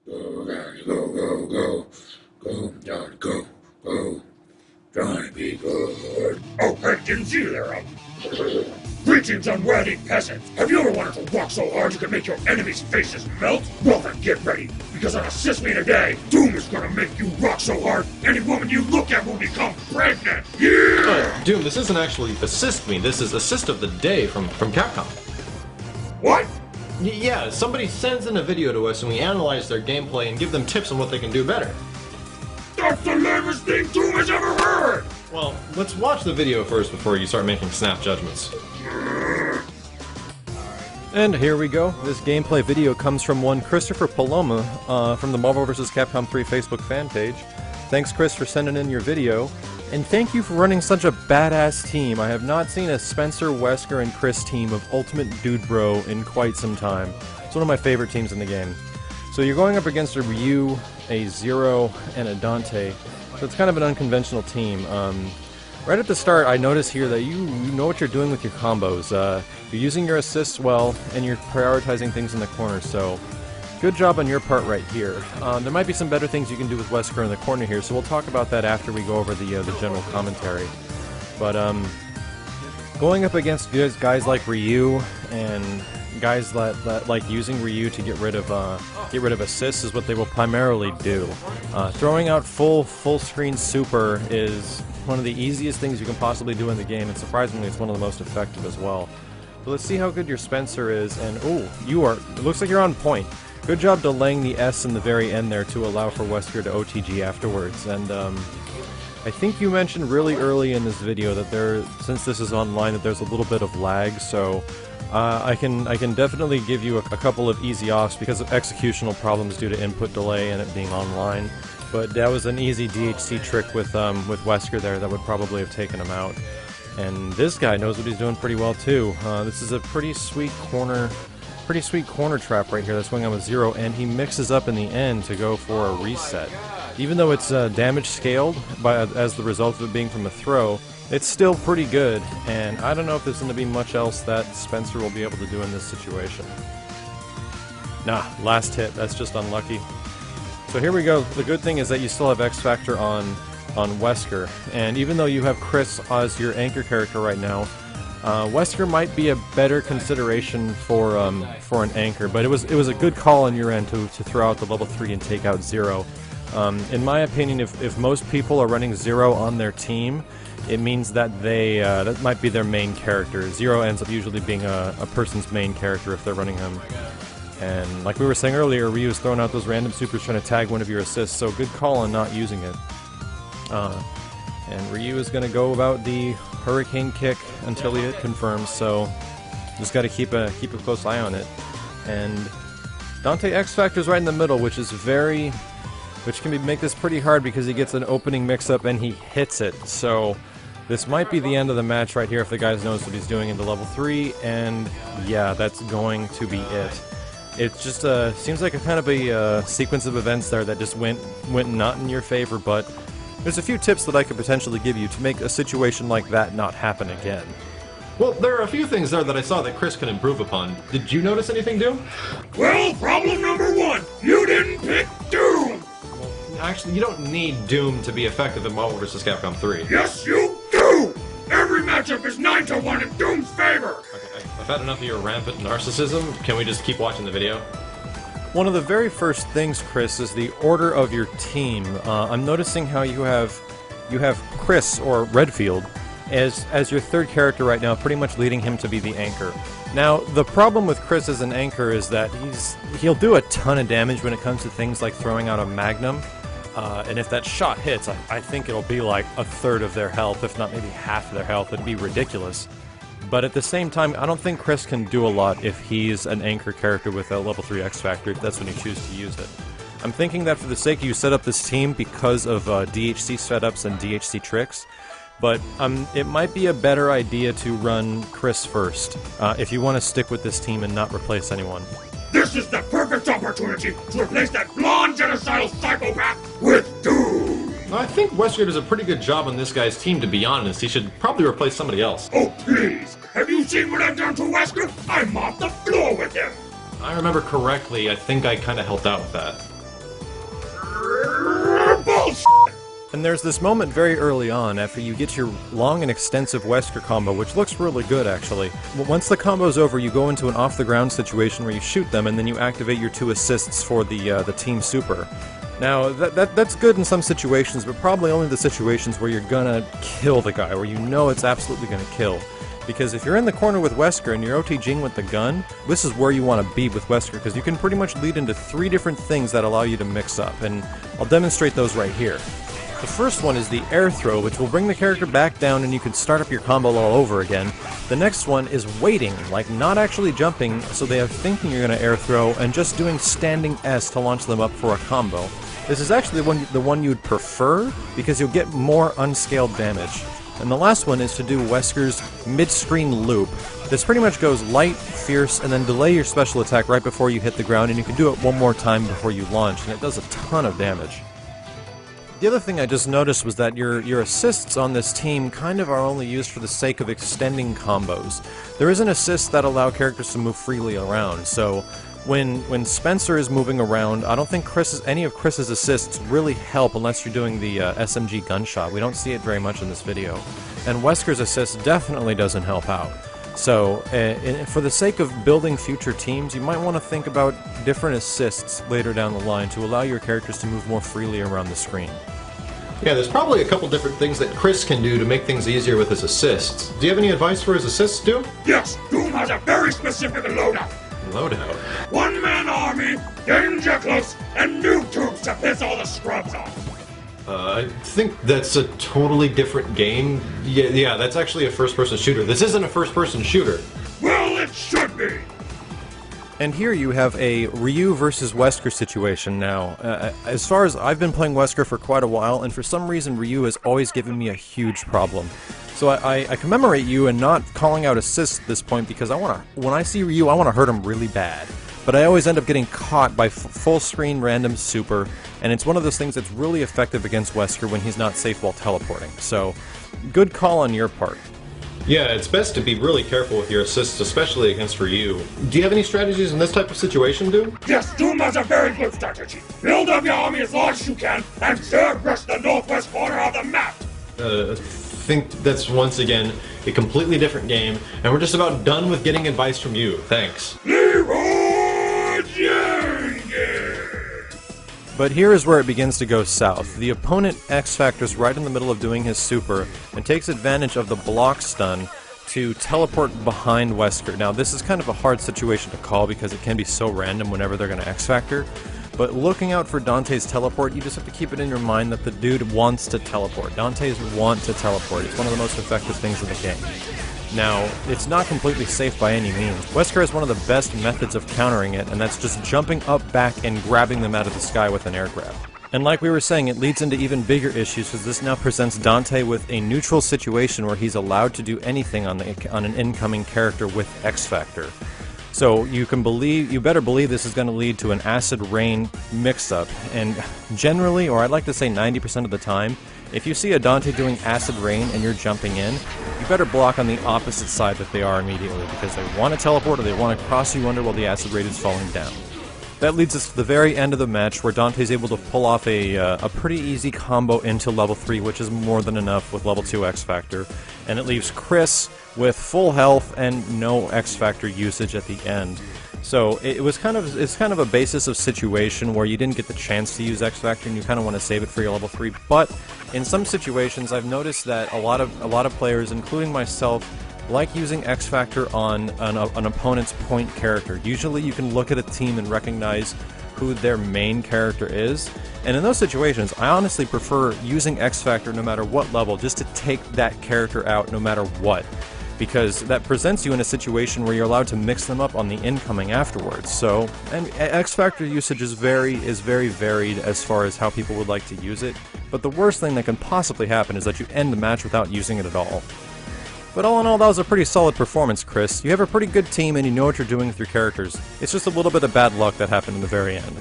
Go, Johnny, go, go, go. Go, Johnny, go, go. Johnny, be good. Oh, hey, didn't see you there, Greetings, unworthy peasants! Have you ever wanted to walk so hard you can make your enemies' faces melt? Well then, get ready, because on Assist Me Today, Doom is gonna make you rock so hard, any woman you look at will become pregnant! Yeah! Doom, this isn't actually Assist Me, this is Assist of the Day from Capcom. What? Yeah, somebody sends in a video to us and we analyze their gameplay and give them tips on what they can do better. That's the lamest thing Doom has ever heard! Well, let's watch the video first before you start making snap judgments. And here we go. This gameplay video comes from one Christopher Paloma from the Marvel vs. Capcom 3 Facebook fan page. Thanks, Chris, for sending in your video. And thank you for running such a badass team. I have not seen a Spencer, Wesker, and Chris team of Ultimate Dude Bro in quite some time. It's one of my favorite teams in the game. So you're going up against a Ryu, a Zero, and a Dante. So it's kind of an unconventional team. Right at the start, I notice here that you know what you're doing with your combos. You're using your assists well, and you're prioritizing things in the corner, so good job on your part right here. There might be some better things you can do with Wesker in the corner here, so we'll talk about that after we go over the general commentary. But going up against guys like Ryu and guys that like using Ryu to get rid of assists is what they will primarily do. Throwing out full screen super is one of the easiest things you can possibly do in the game, and surprisingly it's one of the most effective as well. So let's see how good your Spencer is, and it looks like you're on point. Good job delaying the S in the very end there to allow for Wesker to OTG afterwards, and I think you mentioned really early in this video that since this is online, that there's a little bit of lag, so I can definitely give you a couple of easy offs because of executional problems due to input delay and it being online. But that was an easy DHC trick with Wesker there that would probably have taken him out. And this guy knows what he's doing pretty well too. This is a pretty sweet corner trap right here that's going on with Zero, and he mixes up in the end to go for a reset. Even though it's damage scaled as the result of it being from a throw, it's still pretty good, and I don't know if there's going to be much else that Spencer will be able to do in this situation. Nah, last hit, that's just unlucky. So here we go. The good thing is that you still have X Factor on Wesker, and even though you have Chris as your anchor character right now, Wesker might be a better consideration for an anchor, but it was a good call on your end to throw out the level 3 and take out Zero. In my opinion, if most people are running Zero on their team, it means that that might be their main character. Zero ends up usually being a person's main character if they're running him. And like we were saying earlier, Ryu's throwing out those random supers trying to tag one of your assists, so good call on not using it. And Ryu is going to go about the Hurricane Kick until he confirms, so just got to keep a close eye on it. And Dante X Factor's right in the middle, which can make this pretty hard because he gets an opening mix-up and he hits it. So this might be the end of the match right here if the guy knows what he's doing into level 3, and yeah, that's going to be it. It just seems like a kind of a sequence of events there that just went not in your favor, but there's a few tips that I could potentially give you to make a situation like that not happen again. Well, there are a few things there that I saw that Chris can improve upon. Did you notice anything, Doom? Well, problem number 1, you didn't pick Doom! Actually, you don't need Doom to be effective in Marvel vs. Capcom 3. Yes, you do! Every matchup is 9-1 in Doom's favor! Okay, I've had enough of your rampant narcissism. Can we just keep watching the video? One of the very first things, Chris, is the order of your team. I'm noticing how you have Chris, or Redfield, as your third character right now, pretty much leading him to be the anchor. Now, the problem with Chris as an anchor is that he'll do a ton of damage when it comes to things like throwing out a Magnum, and if that shot hits, I think it'll be like a third of their health, if not maybe half of their health. It'd be ridiculous. But at the same time, I don't think Chris can do a lot if he's an anchor character with a level 3 X Factor, if that's when you choose to use it. I'm thinking that for the sake of you set up this team because of DHC setups and DHC tricks, but it might be a better idea to run Chris first, if you want to stick with this team and not replace anyone. This is the perfect opportunity to replace that blonde genocidal psychopath with Doom! I think Wesker does a pretty good job on this guy's team, to be honest. He should probably replace somebody else. Oh, please! Have you seen what I've done to Wesker? I mopped the floor with him! I remember correctly, I think I kind of helped out with that. And there's this moment very early on after you get your long and extensive Wesker combo, which looks really good actually. Once the combo's over, you go into an off-the-ground situation where you shoot them and then you activate your 2 assists for the team super. Now, that's good in some situations, but probably only the situations where you're gonna kill the guy, where you know it's absolutely gonna kill. Because if you're in the corner with Wesker and you're OTGing with the gun, this is where you want to be with Wesker, because you can pretty much lead into 3 different things that allow you to mix up, and I'll demonstrate those right here. The first one is the air throw, which will bring the character back down and you can start up your combo all over again. The next one is waiting, like not actually jumping, so they are thinking you're going to air throw, and just doing standing S to launch them up for a combo. This is actually the one you'd prefer, because you'll get more unscaled damage. And the last one is to do Wesker's mid-screen loop. This pretty much goes light, fierce, and then delay your special attack right before you hit the ground, and you can do it one more time before you launch, and it does a ton of damage. The other thing I just noticed was that your assists on this team kind of are only used for the sake of extending combos. There isn't assists that allow characters to move freely around, so when Spencer is moving around, I don't think any of Chris's assists really help unless you're doing the SMG gunshot. We don't see it very much in this video. And Wesker's assist definitely doesn't help out. So, for the sake of building future teams, you might want to think about different assists later down the line to allow your characters to move more freely around the screen. Yeah, there's probably a couple different things that Chris can do to make things easier with his assists. Do you have any advice for his assists, Doom? Yes, Doom has a very specific loadout. Loadout? One-man army, danger close, and noob tubes to piss all the scrubs off. I think that's a totally different game. Yeah, that's actually a first-person shooter. This isn't a first-person shooter. Well, it should be. And here you have a Ryu versus Wesker situation now. As far as I've been playing Wesker for quite a while, and for some reason Ryu has always given me a huge problem. So I commemorate you and not calling out assists at this point, because when I see Ryu, I want to hurt him really bad. But I always end up getting caught by full-screen random super, and it's one of those things that's really effective against Wesker when he's not safe while teleporting. So, good call on your part. Yeah, it's best to be really careful with your assists, especially against Ryu. Do you have any strategies in this type of situation, Doom? Yes, Doom has a very good strategy. Build up your army as large as you can, and airbrush the northwest corner of the map. I think that's once again a completely different game, and we're just about done with getting advice from you. Thanks. But here is where it begins to go south. The opponent X-Factor's right in the middle of doing his super, and takes advantage of the block stun to teleport behind Wesker. Now this is kind of a hard situation to call because it can be so random whenever they're going to X-Factor, but looking out for Dante's teleport, you just have to keep it in your mind that the dude wants to teleport. Dante's want to teleport. It's one of the most effective things in the game. Now, it's not completely safe by any means. Wesker has one of the best methods of countering it, and that's just jumping up, back, and grabbing them out of the sky with an air grab. And like we were saying, it leads into even bigger issues, because this now presents Dante with a neutral situation where he's allowed to do anything on an incoming character with X-Factor. So you better believe this is going to lead to an acid rain mix-up, and generally, or I'd like to say 90% of the time, if you see a Dante doing acid rain and you're jumping in, you better block on the opposite side that they are immediately, because they want to teleport or they want to cross you under while the acid rain is falling down. That leads us to the very end of the match, where Dante's able to pull off a pretty easy combo into level 3, which is more than enough with level 2 X-Factor, and it leaves Chris with full health and no X-Factor usage at the end. So it's kind of a basis of situation where you didn't get the chance to use X-Factor and you kind of want to save it for your level 3, but in some situations I've noticed that a lot of players, including myself, like using X-Factor on an opponent's point character. Usually you can look at a team and recognize who their main character is, and in those situations I honestly prefer using X-Factor no matter what level, just to take that character out no matter what, because that presents you in a situation where you're allowed to mix them up on the incoming afterwards. So, and X-Factor usage is very varied as far as how people would like to use it, but the worst thing that can possibly happen is that you end the match without using it at all. But all in all, that was a pretty solid performance, Chris. You have a pretty good team and you know what you're doing with your characters. It's just a little bit of bad luck that happened in the very end.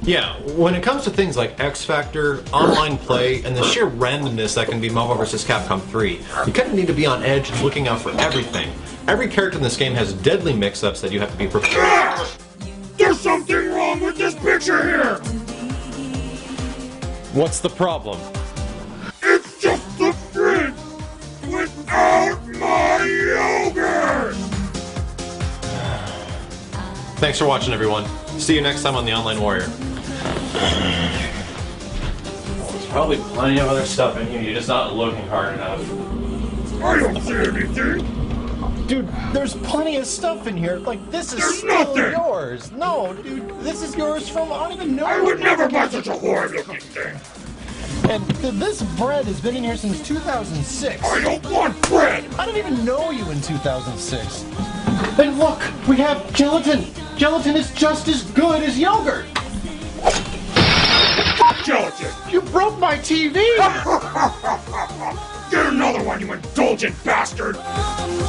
Yeah, when it comes to things like X-Factor, online play, and the sheer randomness that can be Marvel vs. Capcom 3, you kind of need to be on edge and looking out for everything. Every character in this game has deadly mix-ups that you have to be prepared. There's something wrong with this picture here! What's the problem? It's just the fridge without my yogurt! Thanks for watching, everyone. See you next time on The Online Warrior. There's probably plenty of other stuff in here, you're just not looking hard enough. I don't see anything! Dude, there's plenty of stuff in here. Like, this is There's still nothing! yours. No, dude, this is yours from, I don't even know. I would never buy such a horrid-looking thing! And this bread has been in here since 2006. I don't want bread! I didn't even know you in 2006. And look, we have gelatin. Gelatin is just as good as yogurt. Gelatin! You broke my TV. Get another one, you indulgent bastard! Oh,